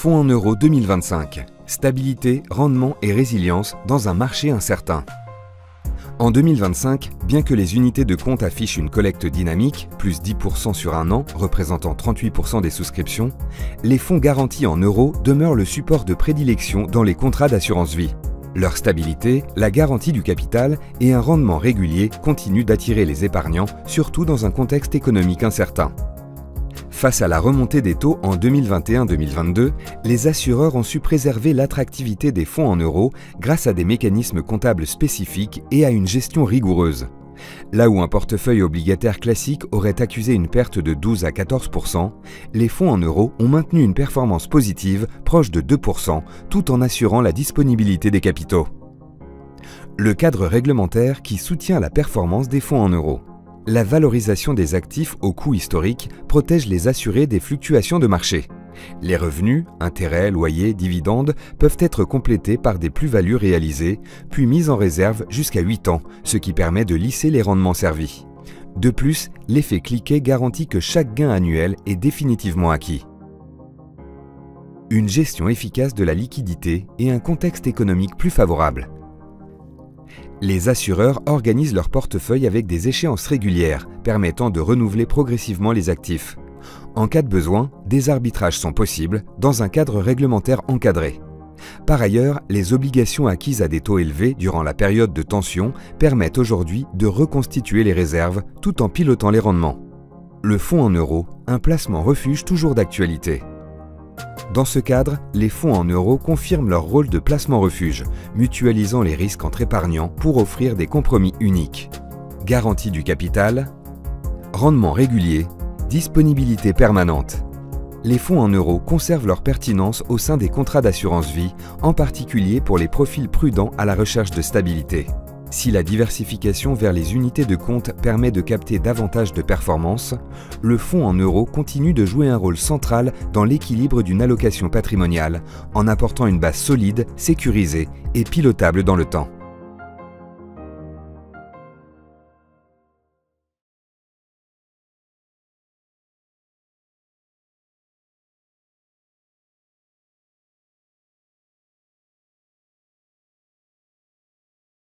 Fonds en euros 2025. Stabilité, rendement et résilience dans un marché incertain. En 2025, bien que les unités de compte affichent une collecte dynamique, plus 10% sur un an, représentant 38% des souscriptions, les fonds garantis en euros demeurent le support de prédilection dans les contrats d'assurance vie. Leur stabilité, la garantie du capital et un rendement régulier continuent d'attirer les épargnants, surtout dans un contexte économique incertain. Face à la remontée des taux en 2021-2022, les assureurs ont su préserver l'attractivité des fonds en euros grâce à des mécanismes comptables spécifiques et à une gestion rigoureuse. Là où un portefeuille obligataire classique aurait accusé une perte de 12 à 14%, les fonds en euros ont maintenu une performance positive proche de 2%, tout en assurant la disponibilité des capitaux. Le cadre réglementaire qui soutient la performance des fonds en euros. La valorisation des actifs au coût historique protège les assurés des fluctuations de marché. Les revenus, intérêts, loyers, dividendes peuvent être complétés par des plus-values réalisées, puis mises en réserve jusqu'à 8 ans, ce qui permet de lisser les rendements servis. De plus, l'effet cliquet garantit que chaque gain annuel est définitivement acquis. Une gestion efficace de la liquidité et un contexte économique plus favorable. Les assureurs organisent leur portefeuille avec des échéances régulières, permettant de renouveler progressivement les actifs. En cas de besoin, des arbitrages sont possibles dans un cadre réglementaire encadré. Par ailleurs, les obligations acquises à des taux élevés durant la période de tension permettent aujourd'hui de reconstituer les réserves tout en pilotant les rendements. Le fonds en euros, un placement refuge toujours d'actualité. Dans ce cadre, les fonds en euros confirment leur rôle de placement refuge, mutualisant les risques entre épargnants pour offrir des compromis uniques. Garantie du capital, rendement régulier, disponibilité permanente. Les fonds en euros conservent leur pertinence au sein des contrats d'assurance vie, en particulier pour les profils prudents à la recherche de stabilité. Si la diversification vers les unités de compte permet de capter davantage de performances, le fonds en euros continue de jouer un rôle central dans l'équilibre d'une allocation patrimoniale, en apportant une base solide, sécurisée et pilotable dans le temps.